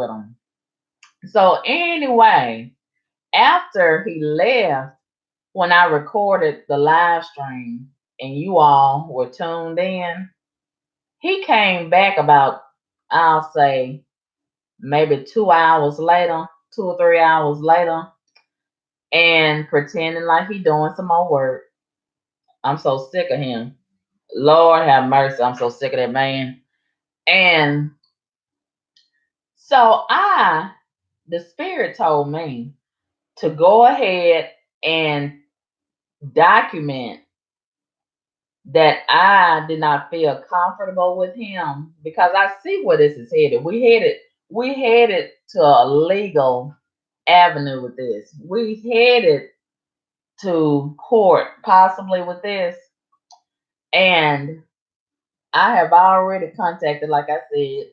with him. So anyway, after he left, when I recorded the live stream and you all were tuned in, he came back about, I'll say, maybe 2 hours later, 2 or 3 hours later, and pretending like he doing some more work. I'm so sick of him. Lord have mercy. I'm so sick of that man. And so the spirit told me to go ahead and document that I did not feel comfortable with him because I see where this is headed. We headed to a legal avenue with this. We headed to court possibly with this. And I have already contacted, like I said,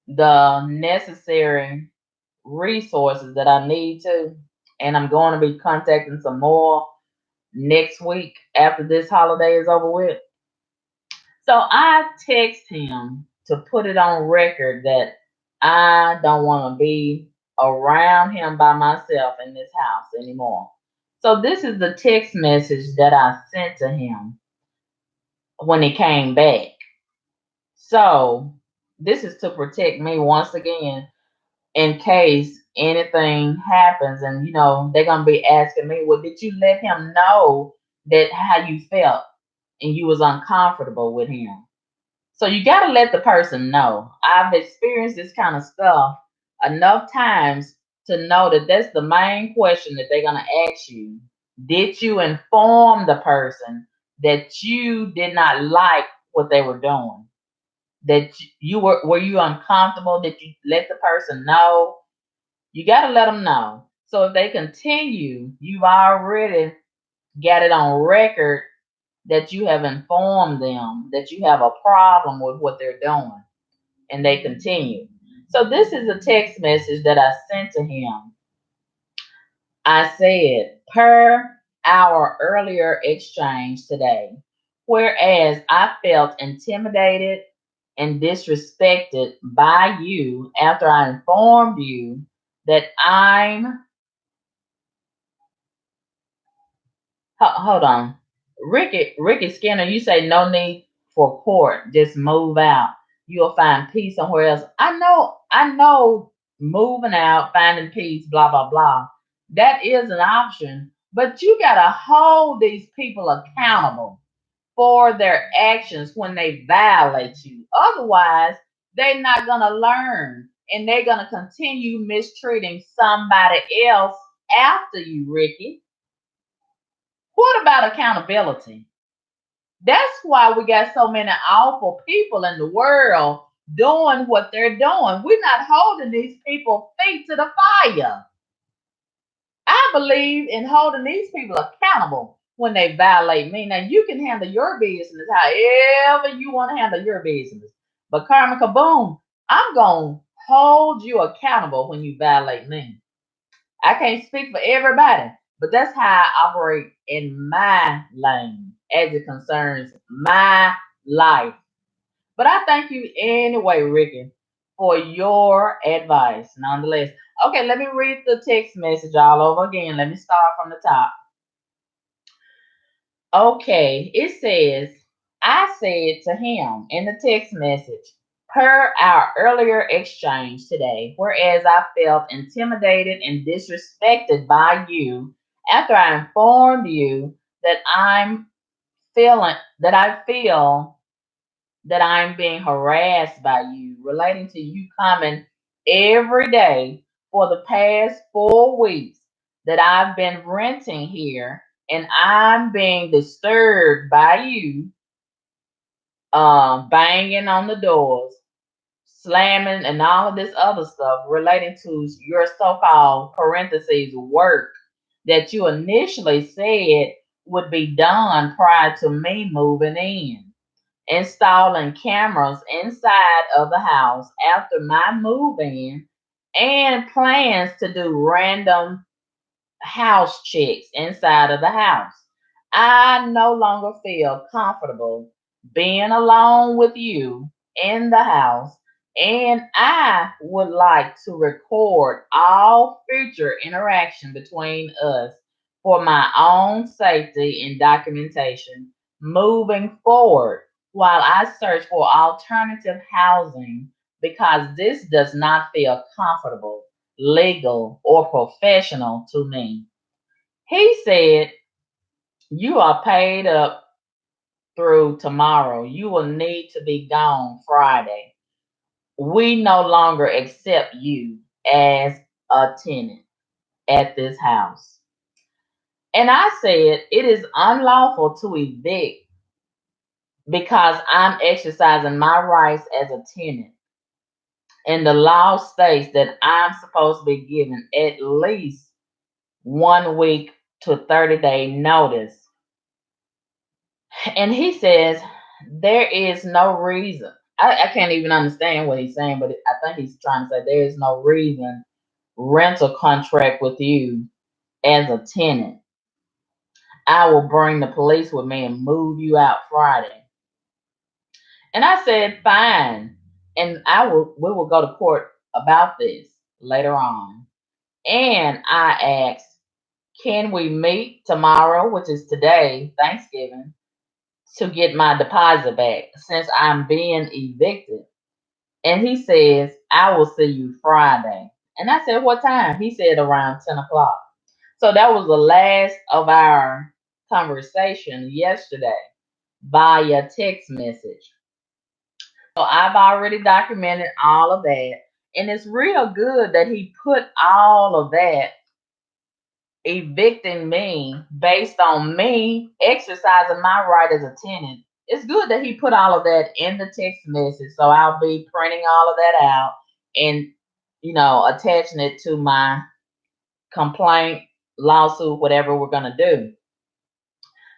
the necessary resources that I need to. And I'm going to be contacting some more next week after this holiday is over with. So I text him to put it on record that I don't want to be around him by myself in this house anymore. So this is the text message that I sent to him when he came back. So this is to protect me once again in case anything happens, and they're gonna be asking me, well, did you let him know that how you felt and you was uncomfortable with him? So you got to let the person know. I've experienced this kind of stuff enough times to know that that's the main question that they're going to ask you. Did you inform the person that you did not like what they were doing? That you were you uncomfortable? Did you let the person know? You got to let them know. So if they continue, you've already got it on record that you have informed them that you have a problem with what they're doing, and they continue. So this is a text message that I sent to him. I said, per our earlier exchange today, whereas I felt intimidated and disrespected by you after I informed you that hold on. Ricky Skinner, you say no need for court, just move out. You'll find peace somewhere else. I know moving out, finding peace, blah blah blah. That is an option, but you gotta hold these people accountable for their actions when they violate you. Otherwise, they're not gonna learn and they're gonna continue mistreating somebody else after you, Ricky. What about accountability? That's why we got so many awful people in the world doing what they're doing. We're not holding these people feet to the fire. I believe in holding these people accountable when they violate me. Now, you can handle your business however you want to handle your business. But Karma Kaboom, I'm going to hold you accountable when you violate me. I can't speak for everybody, but that's how I operate in my lane as it concerns my life. But I thank you anyway, Ricky, for your advice nonetheless. Okay, let me read the text message all over again. Let me start from the top. Okay, it says, I said to him in the text message, per our earlier exchange today, whereas I felt intimidated and disrespected by you after I informed you that I feel that I'm being harassed by you, relating to you coming every day for the past 4 weeks that I've been renting here, and I'm being disturbed by you, banging on the doors, slamming, and all of this other stuff relating to your so-called parentheses work that you initially said would be done prior to me moving in, installing cameras inside of the house after my move in, and plans to do random house checks inside of the house. I no longer feel comfortable being alone with you in the house And I would like to record all future interaction between us for my own safety and documentation moving forward while I search for alternative housing because this does not feel comfortable, legal, or professional to me. He said, "You are paid up through tomorrow. You will need to be gone Friday. We no longer accept you as a tenant at this house." And I said, "It is unlawful to evict because I'm exercising my rights as a tenant. And the law states that I'm supposed to be given at least 1 week to 30-day notice." And he says, "There is no reason." I can't even understand what he's saying, but I think he's trying to say there is no reason rental contract with you as a tenant. I will bring the police with me and move you out Friday. And I said, fine. And we will go to court about this later on. And I asked, can we meet tomorrow, which is today, Thanksgiving, to get my deposit back since I'm being evicted? And he says, I will see you Friday. And I said, what time? He said around 10 o'clock. So that was the last of our conversation yesterday via text message. So I've already documented all of that. And it's real good that he put all of that evicting me based on me exercising my right as a tenant. It's good that he put all of that in the text message. So I'll be printing all of that out and, attaching it to my complaint, lawsuit, whatever we're going to do.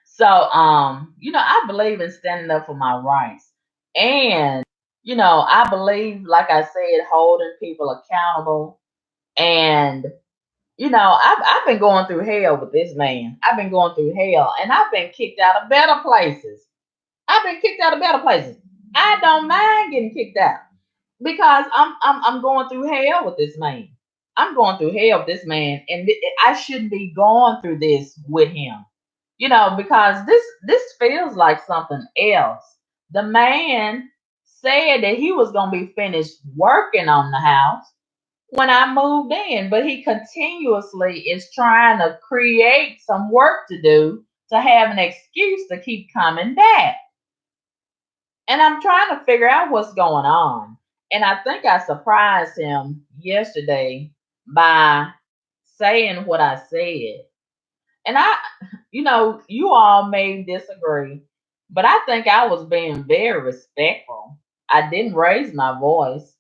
So, I believe in standing up for my rights. And, I believe, like I said, holding people accountable. And, I've been going through hell with this man. I've been going through hell and I've been kicked out of better places. I've been kicked out of better places. I don't mind getting kicked out because I'm going through hell with this man. I'm going through hell with this man, and I shouldn't be going through this with him. Because this feels like something else. The man said that he was going to be finished working on the house when I moved in, but he continuously is trying to create some work to do to have an excuse to keep coming back. And I'm trying to figure out what's going on. And I think I surprised him yesterday by saying what I said. And you all may disagree, but I think I was being very respectful. I didn't raise my voice.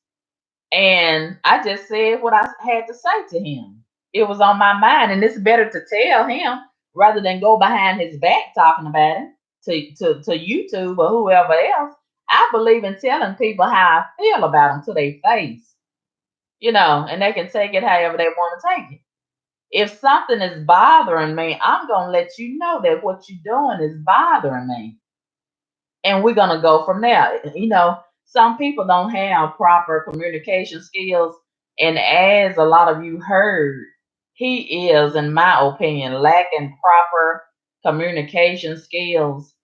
And I just said what I had to say to him. It was on my mind, and it's better to tell him rather than go behind his back talking about it to YouTube or whoever else. I believe in telling people how I feel about them to their face, and they can take it however they want to take it. If something is bothering me, I'm going to let you know that what you're doing is bothering me. And we're going to go from there. Some people don't have proper communication skills. And as a lot of you heard, he is, in my opinion, lacking proper communication skills.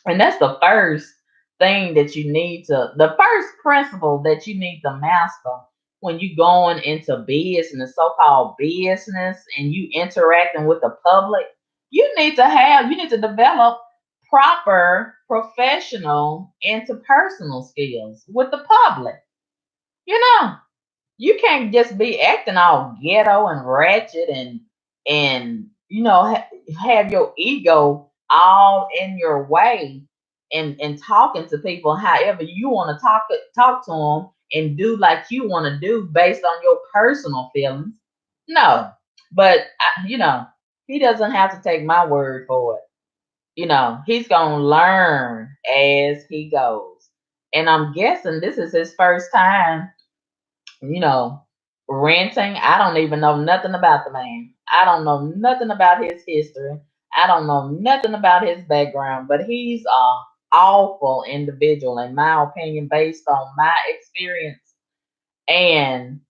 And that's the first thing that you need the first principle that you need to master when you going into business, so-called business, and you interacting with the public. You need to develop proper professional interpersonal skills with the public. You know, you can't just be acting all ghetto and ratchet and have your ego all in your way and talking to people however you want to talk to them and do like you want to do based on your personal feelings. No, but he doesn't have to take my word for it. He's gonna learn as he goes, and I'm guessing this is his first time you know, renting. I don't even know nothing about the man. I don't know nothing about his history. I don't know nothing about his background, but he's awful individual, in my opinion, based on my experience. And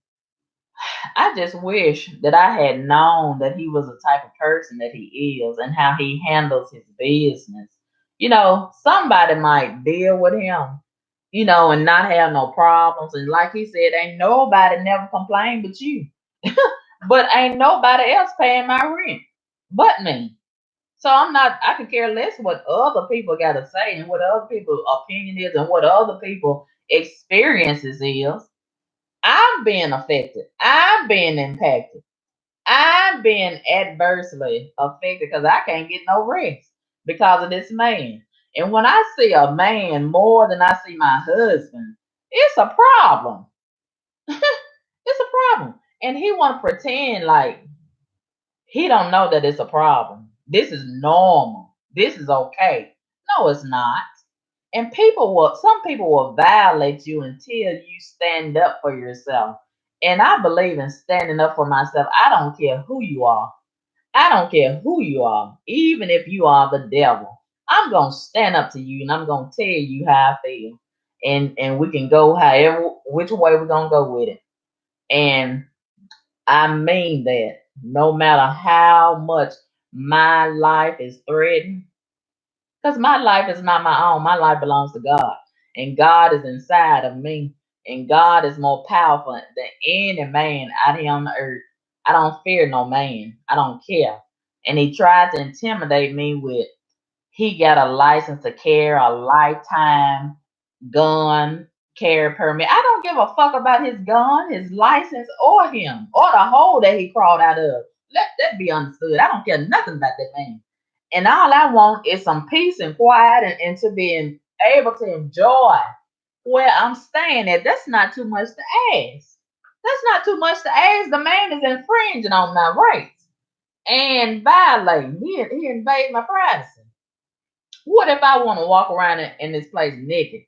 I just wish that I had known that he was the type of person that he is and how he handles his business. Somebody might deal with him, and not have no problems. And like he said, ain't nobody never complained but you. But ain't nobody else paying my rent but me. So I could care less what other people got to say and what other people's opinion is and what other people experiences is. I'm being affected. I'm being impacted. I'm being adversely affected because I can't get no rest because of this man. And when I see a man more than I see my husband, it's a problem. It's a problem. And he want to pretend like he don't know that it's a problem. This is normal. This is okay. No, it's not. And some people will violate you until you stand up for yourself. And I believe in standing up for myself. I don't care who you are. I don't care who you are, even if you are the devil. I'm gonna stand up to you and I'm gonna tell you how I feel. And we can go however which way we're gonna go with it. And I mean that no matter how much my life is threatened, because my life is not my own. My life belongs to God. And God is inside of me. And God is more powerful than any man out here on the earth. I don't fear no man. I don't care. And he tried to intimidate me with he got a license to carry a lifetime gun carry permit. I don't give a fuck about his gun, his license, or him, or the hole that he crawled out of. Let that be understood. I don't care nothing about that man. And all I want is some peace and quiet and to be able to enjoy where I'm staying at. That's not too much to ask. That's not too much to ask. The man is infringing on my rights and violating. He invaded my privacy. What if I want to walk around in this place naked?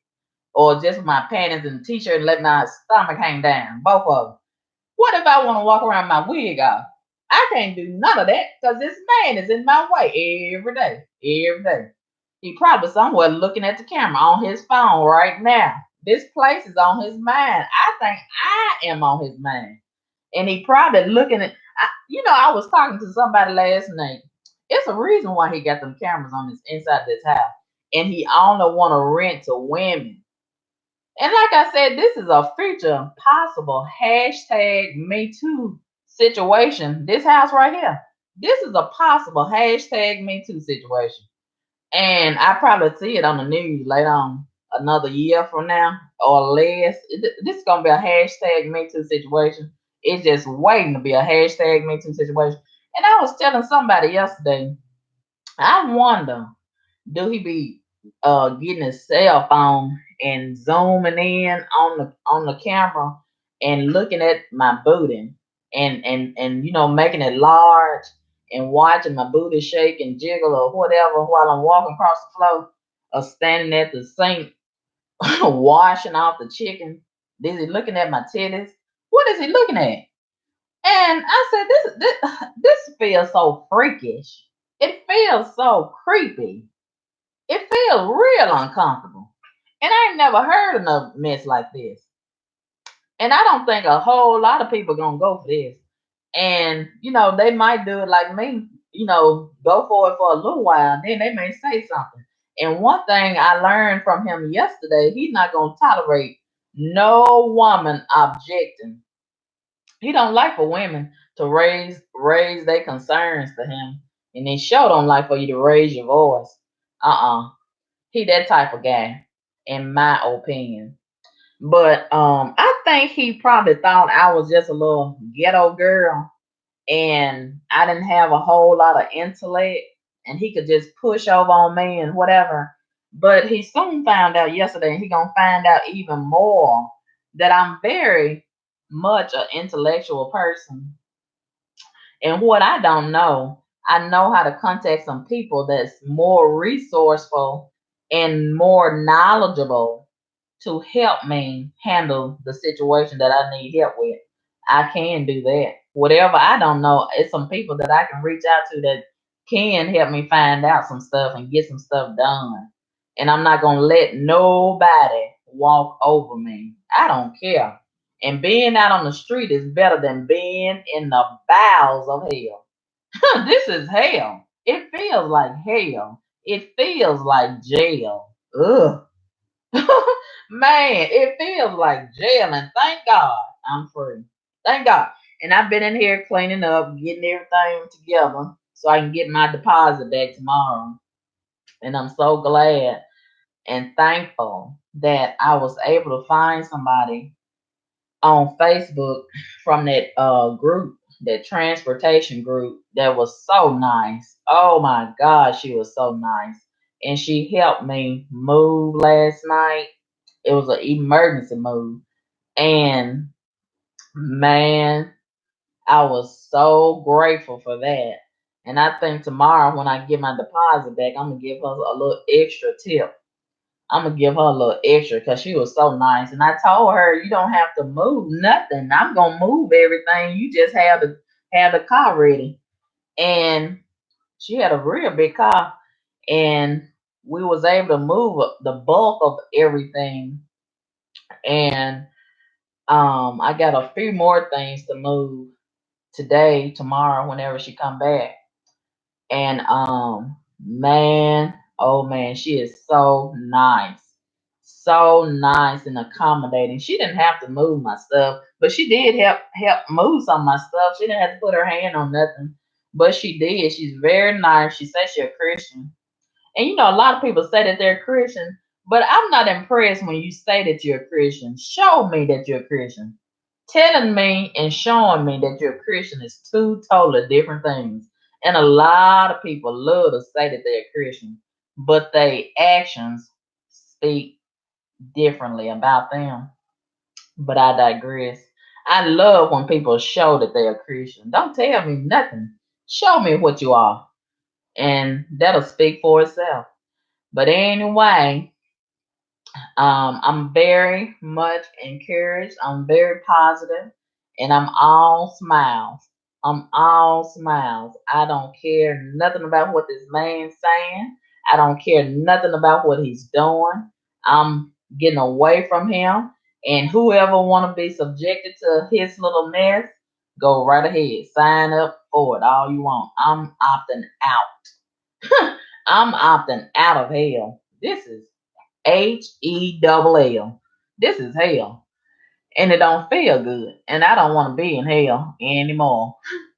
Or just with my panties and t-shirt and let my stomach hang down, both of them. What if I want to walk around my wig off? I can't do none of that because this man is in my way every day, every day. He probably somewhere looking at the camera on his phone right now. This place is on his mind. I think I am on his mind. And he probably looking at, I was talking to somebody last night. It's a reason why he got them cameras on his inside this house. And he only want to rent to women. And like I said, this is a future possible hashtag Me Too situation. This house right here. This is a possible hashtag Me Too situation. And I probably see it on the news later on another year from now or less. This is going to be a hashtag Me Too situation. It's just waiting to be a hashtag Me Too situation. And I was telling somebody yesterday, I wonder, do he be getting his cell phone and zooming in on the camera and looking at my booty and making it large and watching my booty shake and jiggle or whatever while I'm walking across the floor or standing at the sink washing off the chicken? Is he looking at my titties? What is he looking at? And I said, this feels so freakish. It feels so creepy. It feels real uncomfortable. And I ain't never heard of no mess like this. And I don't think a whole lot of people gonna go for this. And, they might do it like me, go for it for a little while, then they may say something. And one thing I learned from him yesterday, he's not gonna tolerate no woman objecting. He don't like for women to raise their concerns to him. And he sure don't like for you to raise your voice. He that type of guy, in my opinion. But I think he probably thought I was just a little ghetto girl and I didn't have a whole lot of intellect and he could just push over on me and whatever. But he soon found out yesterday, and he gonna find out even more that I'm very much an intellectual person. And what I don't know, I know how to contact some people that's more resourceful and more knowledgeable to help me handle the situation that I need help with. I can do that. Whatever I don't know, it's some people that I can reach out to that can help me find out some stuff and get some stuff done. And I'm not going to let nobody walk over me. I don't care. And being out on the street is better than being in the bowels of hell. This is hell. It feels like hell. It feels like jail. Ugh. Man, it feels like jail. And thank God I'm free. Thank God. And I've been in here cleaning up, getting everything together so I can get my deposit back tomorrow. And I'm so glad and thankful that I was able to find somebody on Facebook from that group, that transportation group, that was so nice. Oh my God, she was so nice. And she helped me move last night. It was an emergency move. And man, I was so grateful for that. And I think tomorrow when I get my deposit back, I'm gonna give her a little extra tip. I'm gonna give her a little extra because she was so nice. And I told her, you don't have to move nothing. I'm gonna move everything. You just have the car ready. And she had a real big car, and we was able to move the bulk of everything. And I got a few more things to move today, tomorrow, whenever she come back. And man, oh man, she is so nice. So nice and accommodating. She didn't have to move my stuff, but she did help move some of my stuff. She didn't have to put her hand on nothing. But she did. She's very nice. She says she's a Christian. And you know, a lot of people say that they're Christian, but I'm not impressed when you say that you're a Christian. Show me that you're a Christian. Telling me and showing me that you're a Christian is two totally different things. And a lot of people love to say that they're Christian, but their actions speak differently about them. But I digress. I love when people show that they're a Christian. Don't tell me nothing. Show me what you are, and that'll speak for itself. But anyway, I'm very much encouraged. I'm very positive, and I'm all smiles. I'm all smiles. I don't care nothing about what this man's saying. I don't care nothing about what he's doing. I'm getting away from him. And whoever want to be subjected to his little mess, go right ahead. Sign up for it all you want. I'm opting out. I'm opting out of hell. This is HELL. This is hell. And it don't feel good. And I don't want to be in hell anymore.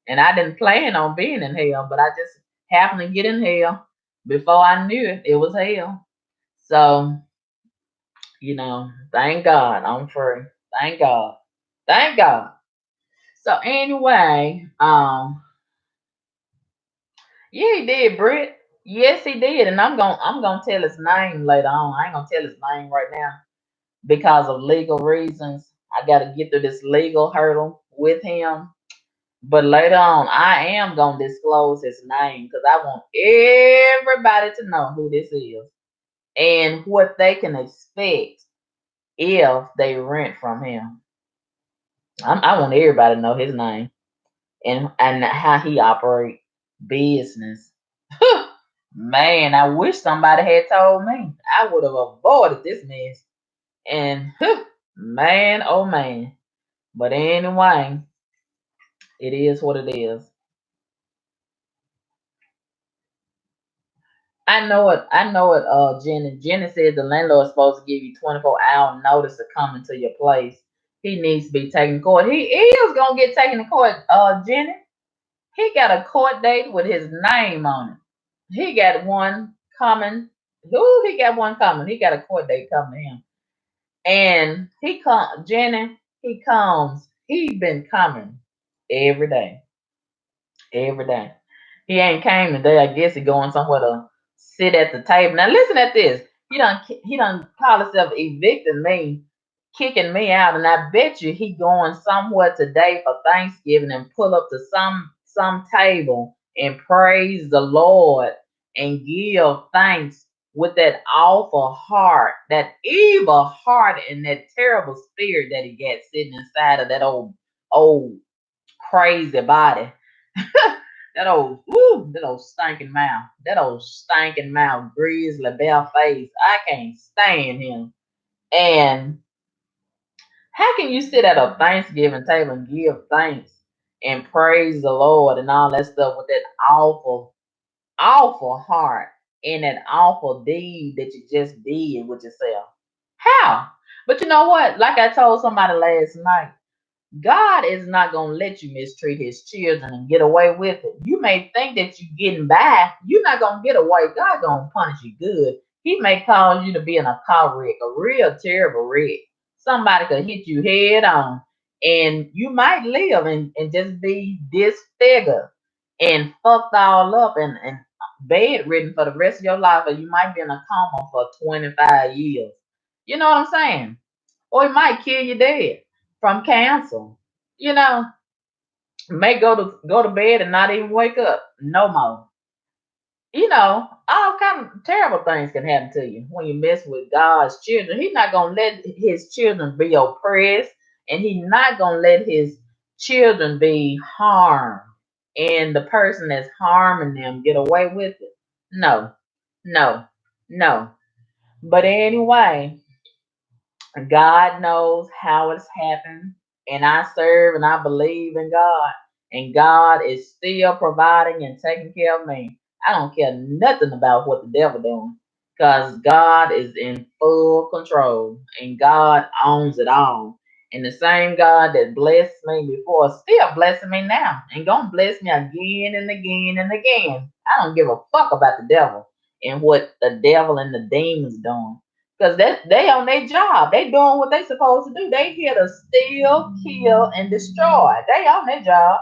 And I didn't plan on being in hell, but I just happened to get in hell. Before I knew it, it was hell. So, thank God I'm free. Thank God. Thank God. So anyway, yeah, he did, Britt. Yes, he did. And I'm gonna tell his name later on. I ain't gonna tell his name right now because of legal reasons. I got to get through this legal hurdle with him. But later on, I am going to disclose his name because I want everybody to know who this is and what they can expect if they rent from him. I want everybody to know his name and how he operates business. Man, I wish somebody had told me. I would have avoided this mess. And man, oh man. But anyway, it is what it is. I know it, Jenny. Jenny said the landlord's supposed to give you 24-hour notice to come into your place. He needs to be taken to court. He is gonna get taken to court, Jenny. He got a court date with his name on it. He got one coming. Who he got one coming? He got a court date coming to him. And Jenny, he comes. He been coming every day. Every day. He ain't came today. I guess he going somewhere to sit at the table. Now listen at this. He done call himself evicting me, kicking me out, and I bet you he going somewhere today for Thanksgiving and pull up to some table and praise the Lord and give thanks with that awful heart, that evil heart, and that terrible spirit that he got sitting inside of that old crazy body. that old stinking mouth. That old stinking mouth, grizzly bear face. I can't stand him. And how can you sit at a Thanksgiving table and give thanks and praise the Lord and all that stuff with that awful, awful heart and that awful deed that you just did with yourself? How? But you know what? Like I told somebody last night, God is not going to let you mistreat his children and get away with it. You may think that you're getting by. You're not going to get away. God going to punish you good. He may cause you to be in a car wreck, a real terrible wreck. Somebody could hit you head on and you might live and just be disfigured and fucked all up and bedridden for the rest of your life, or you might be in a coma for 25 years. You know what I'm saying? Or it might kill you dead from cancer. You know, may go to bed and not even wake up no more. All kind of terrible things can happen to you when you mess with God's children. He's not gonna let his children be oppressed, and he's not gonna let his children be harmed, and the person that's harming them get away with it. No, no, no. But anyway, God knows how it's happened, and I serve and I believe in God, and God is still providing and taking care of me. I don't care nothing about what the devil doing, because God is in full control, and God owns it all. And the same God that blessed me before is still blessing me now, and gonna bless me again and again and again. I don't give a fuck about the devil and what the devil and the demons doing. Because they on their job. They doing what they supposed to do. They here to steal, kill, and destroy. They on their job.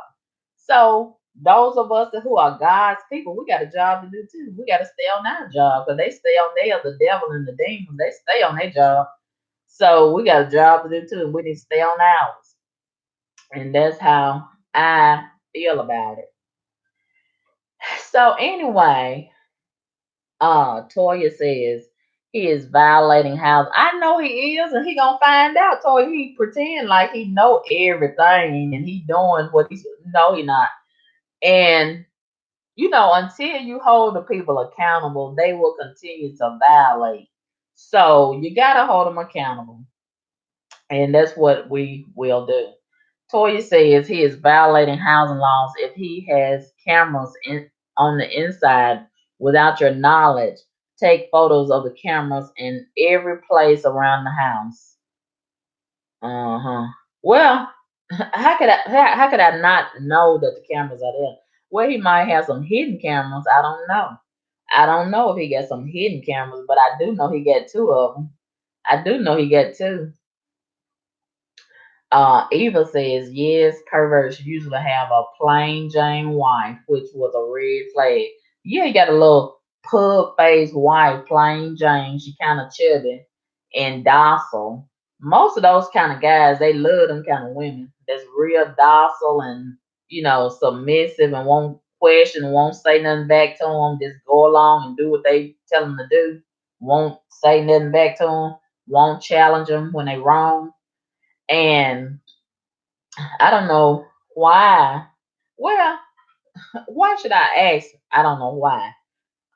So those of us who are God's people, we got a job to do too. We got to stay on our job because they stay on theirs. The devil and the demons, they stay on their job. So we got a job to do too. And we need to stay on ours. And that's how I feel about it. So anyway, Toya says he is violating house. I know he is, and he gonna find out. Toya, he pretend like he know everything, and he doing what he no, he not. And until you hold the people accountable, they will continue to violate. So you gotta hold them accountable, and that's what we will do. Toya says he is violating housing laws if he has cameras on the inside without your knowledge. Take photos of the cameras in every place around the house. Uh-huh. Well, how could I not know that the cameras are there? Well, he might have some hidden cameras. I don't know. I don't know if he got some hidden cameras, but I do know he got two of them. I do know he got two. Eva says, yes, perverts usually have a plain Jane wife, which was a red flag. Yeah, you got a little pug faced wife, plain Jane. She kind of chubby and docile. Most of those kind of guys, they love them kind of women that's real docile and, submissive and won't question, won't say nothing back to them, just go along and do what they tell them to do. Won't say nothing back to them, won't challenge them when they wrong. And I don't know why. Well, why should I ask? I don't know why.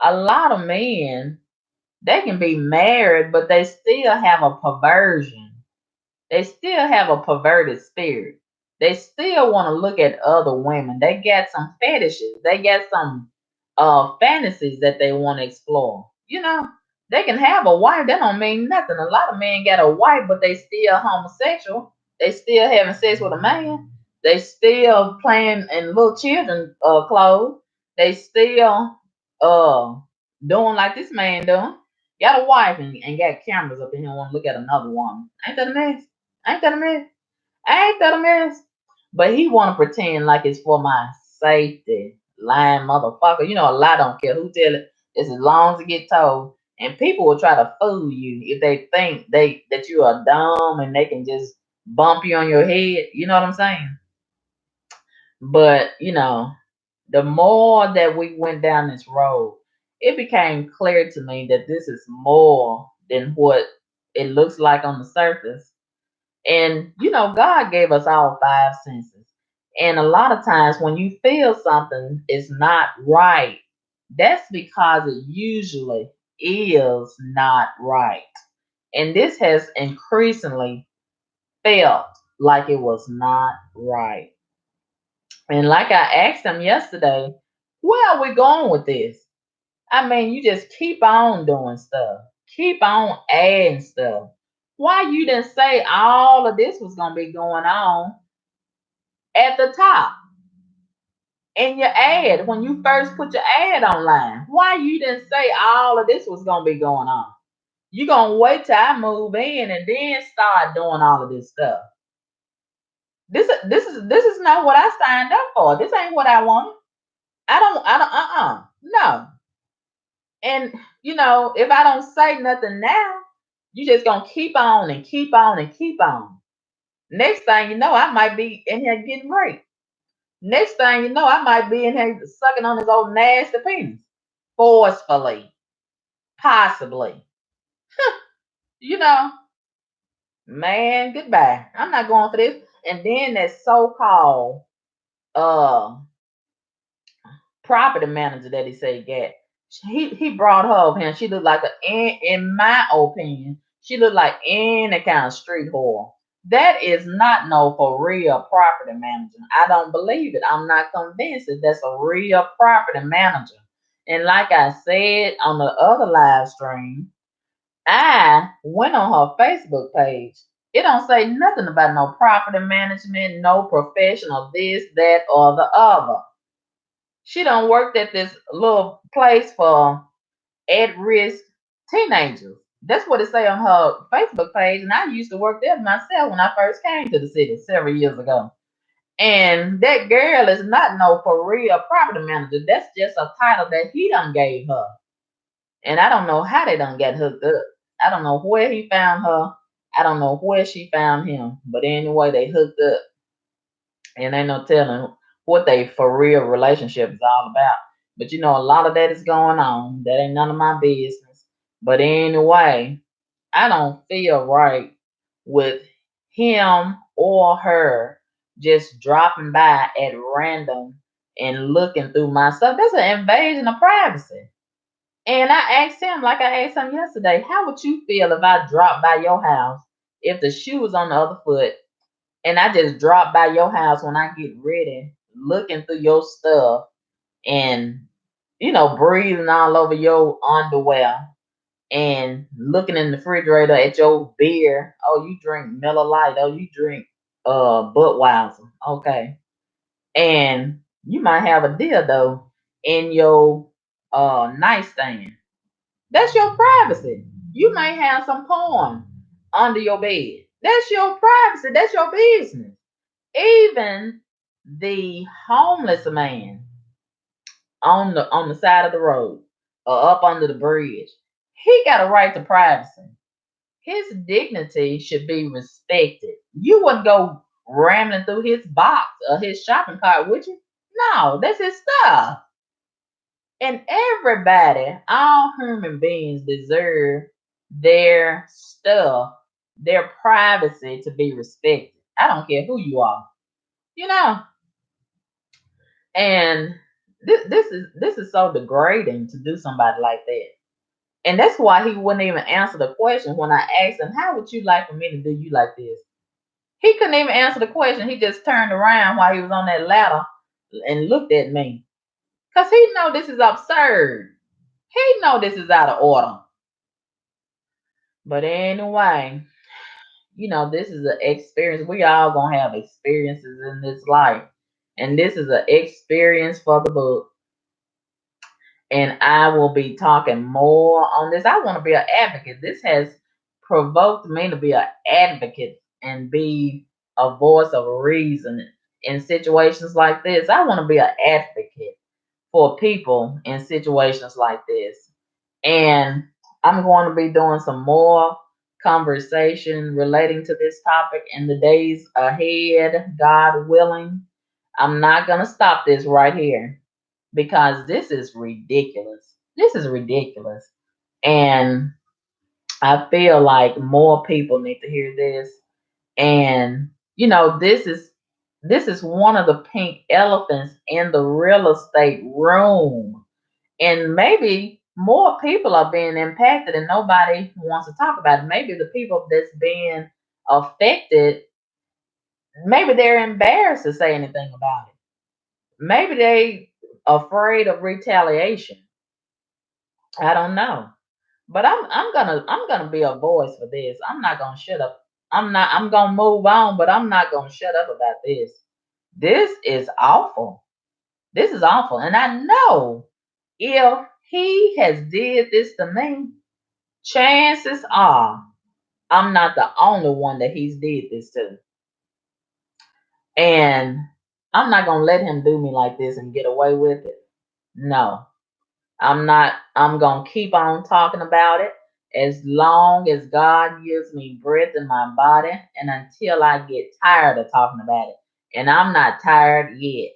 A lot of men, they can be married, but they still have a perversion. They still have a perverted spirit. They still want to look at other women. They got some fetishes. They got some fantasies that they want to explore. They can have a wife. That don't mean nothing. A lot of men got a wife, but they still homosexual. They still having sex with a man. They still playing in little children clothes. They still uh doing like this man doing. Got a wife and got cameras up in here and want to look at another woman. Ain't that a mess? Ain't that a mess? Ain't that a mess? But he want to pretend like it's for my safety. Lying motherfucker. A lie don't care who tell it. It's as long as it get told. And people will try to fool you if they think that you are dumb and they can just bump you on your head. You know what I'm saying? But, the more that we went down this road, it became clear to me that this is more than what it looks like on the surface. And God gave us all five senses. And a lot of times when you feel something is not right, that's because it usually is not right. And this has increasingly felt like it was not right. And like I asked him yesterday, where are we going with this? I mean, you just keep on doing stuff, keep on adding stuff. Why you didn't say all of this was going to be going on at the top in your ad when you first put your ad online? Why you didn't say all of this was going to be going on? You going to wait till I move in and then start doing all of this stuff. This is not what I signed up for. This ain't what I wanted. I don't no. And if I don't say nothing now, you just gonna keep on and keep on and keep on. Next thing you know, I might be in here getting raped. Next thing you know, I might be in here sucking on his old nasty penis. Forcefully. Possibly. You know, man, goodbye. I'm not going for this. And then that so-called uh property manager that he said he got. He brought her over here and she looked like in my opinion, she looked like any kind of street whore. That is not no for real property manager. I don't believe it. I'm not convinced that that's a real property manager. And like I said on the other live stream, I went on her Facebook page. It don't say nothing about no property management, no professional this, that, or the other. She done worked at this little place for at-risk teenagers. That's what it say on her Facebook page. And I used to work there myself when I first came to the city several years ago. And that girl is not no for real property manager. That's just a title that he done gave her. And I don't know how they done got hooked up. I don't know where he found her. I don't know where she found him. But anyway, they hooked up. And ain't no telling what they for real relationship is all about. But a lot of that is going on. That ain't none of my business. But anyway, I don't feel right with him or her just dropping by at random and looking through my stuff. That's an invasion of privacy. And I asked him, like I asked him yesterday, how would you feel if I dropped by your house if the shoe was on the other foot and I just drop by your house when I get ready, looking through your stuff and, breathing all over your underwear and looking in the refrigerator at your beer. Oh, you drink Miller Lite. Oh, you drink Budweiser. Okay. And you might have a dildo in your nightstand. That's your privacy. You might have some porn under your bed. That's your privacy. That's your business. Even the homeless man on the side of the road or up under the bridge, he got a right to privacy. His dignity should be respected. You wouldn't go rambling through his box or his shopping cart, would you? No, that's his stuff. And everybody, all human beings deserve their stuff, their privacy to be respected. I don't care who you are. You know, And this is so degrading to do somebody like that. And that's why he wouldn't even answer the question when I asked him, how would you like for me to do you like this? He couldn't even answer the question. He just turned around while he was on that ladder and looked at me. Because he know this is absurd. He know this is out of order. But anyway, this is an experience. We all gonna have experiences in this life. And this is an experience for the book. And I will be talking more on this. I want to be an advocate. This has provoked me to be an advocate and be a voice of reason in situations like this. I want to be an advocate for people in situations like this. And I'm going to be doing some more conversation relating to this topic in the days ahead, God willing. I'm not going to stop this right here because this is ridiculous. This is ridiculous. And I feel like more people need to hear this. And, this is This is one of the pink elephants in the real estate room. And maybe more people are being impacted and nobody wants to talk about it. Maybe the people that's being affected, maybe they're embarrassed to say anything about it. Maybe they afraid of retaliation. I don't know. But I'm gonna be a voice for this. I'm not gonna shut up. I'm gonna move on, but I'm not gonna shut up about this. This is awful. This is awful. And I know if he has did this to me, chances are I'm not the only one that he's did this to. And I'm not gonna let him do me like this and get away with it. No. I'm not, I'm gonna keep on talking about it as long as God gives me breath in my body and until I get tired of talking about it. And I'm not tired yet.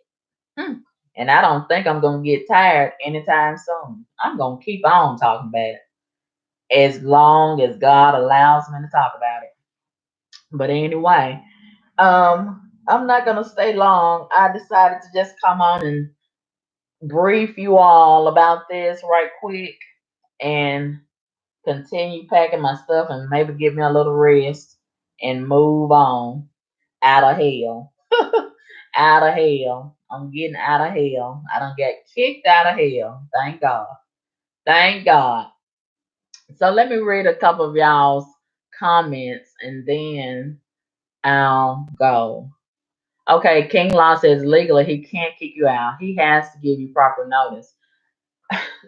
Hmm. And I don't think I'm gonna get tired anytime soon. I'm gonna keep on talking about it as long as God allows me to talk about it. But anyway, I'm not gonna stay long. I decided to just come on and brief you all about this right quick and continue packing my stuff and maybe give me a little rest and move on out of hell. Out of hell. I'm getting out of hell. I don't get kicked out of hell. Thank God. Thank God. So let me read a couple of y'all's comments and then I'll go. Okay, King Law says legally he can't kick you out. He has to give you proper notice.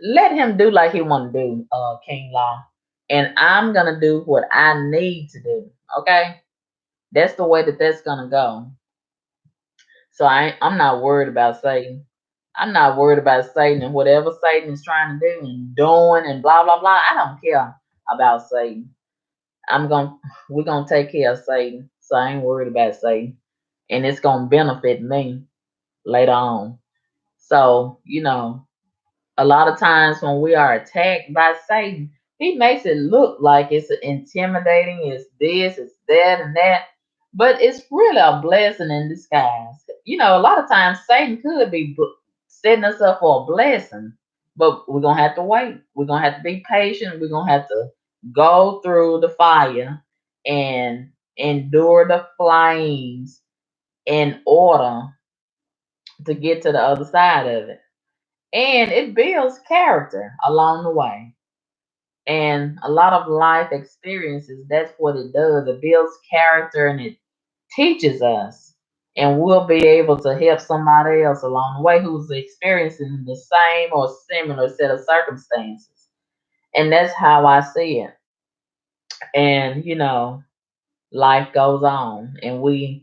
Let him do like he want to do, King Law. And I'm gonna do what I need to do. Okay? That's the way that that's gonna go. So I'm not worried about Satan. I'm not worried about Satan and whatever Satan is trying to do and doing and blah blah blah. I don't care about Satan. We're gonna take care of Satan. So I ain't worried about Satan. And it's gonna benefit me later on. So, a lot of times when we are attacked by Satan, he makes it look like it's intimidating, it's this, it's that, and that. But it's really a blessing in disguise. A lot of times Satan could be setting us up for a blessing, but we're going to have to wait. We're going to have to be patient. We're going to have to go through the fire and endure the flames in order to get to the other side of it. And it builds character along the way. And a lot of life experiences, that's what it does. It builds character and it teaches us. And we'll be able to help somebody else along the way who's experiencing the same or similar set of circumstances. And that's how I see it. And, life goes on and we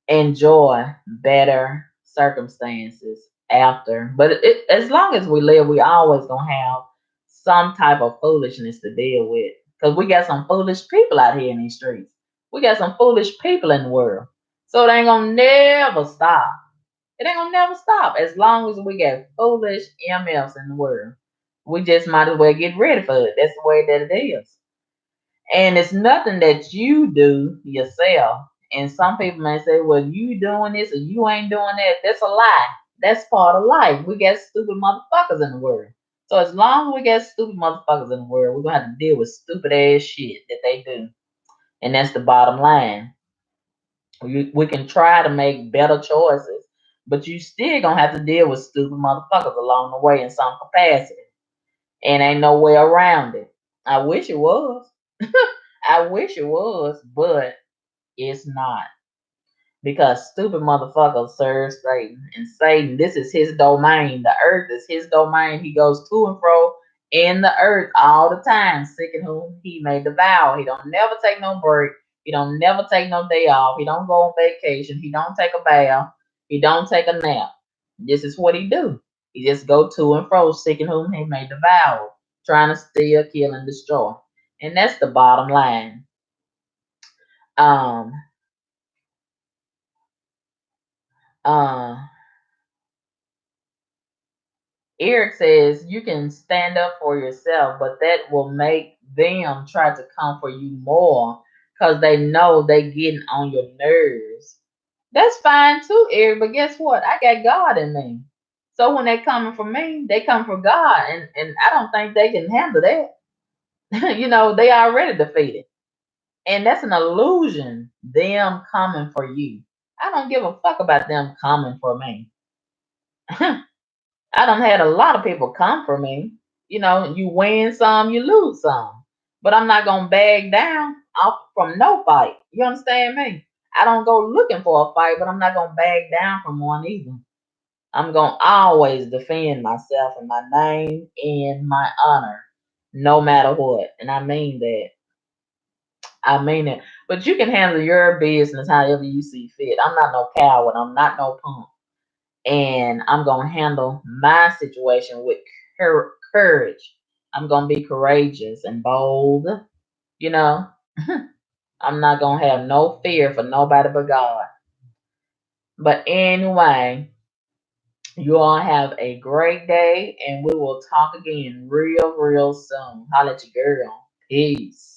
enjoy better circumstances after. But as long as we live, we always gonna have some type of foolishness to deal with. Because we got some foolish people out here in these streets. We got some foolish people in the world. So it ain't gonna never stop. It ain't gonna never stop as long as we got foolish MFs in the world. We just might as well get ready for it. That's the way that it is. And it's nothing that you do yourself. And some people may say, well, you doing this or you ain't doing that. That's a lie. That's part of life. We got stupid motherfuckers in the world. So as long as we got stupid motherfuckers in the world, we're going to have to deal with stupid ass shit that they do. And that's the bottom line. We can try to make better choices, but you still going to have to deal with stupid motherfuckers along the way in some capacity. And ain't no way around it. I wish it was. I wish it was, but it's not. Because stupid motherfuckers serve Satan. And Satan, this is his domain. The earth is his domain. He goes to and fro in the earth all the time, seeking whom he may devour. He don't never take no break. He don't never take no day off. He don't go on vacation. He don't take a bath. He don't take a nap. This is what he do. He just go to and fro, seeking whom he may devour, trying to steal, kill, and destroy. And that's the bottom line. Um, uh, Eric says you can stand up for yourself, but that will make them try to come for you more because they know they getting on your nerves. That's fine too, Eric. But guess what? I got God in me. So when they coming from me, they come from God, and I don't think they can handle that. They already defeated, and that's an illusion. Them coming for you. I don't give a fuck about them coming for me. I done had a lot of people come for me. You win some, you lose some. But I'm not gonna bag down off from no fight. You understand me? I don't go looking for a fight, but I'm not gonna bag down from one either. I'm gonna always defend myself and my name and my honor, no matter what. And I mean that. I mean it. But you can handle your business however you see fit. I'm not no coward. I'm not no punk, and I'm gonna handle my situation with courage. I'm gonna be courageous and bold. You know, I'm not gonna have no fear for nobody but God. But anyway, you all have a great day, and we will talk again real, real soon. Holla at your girl. Peace.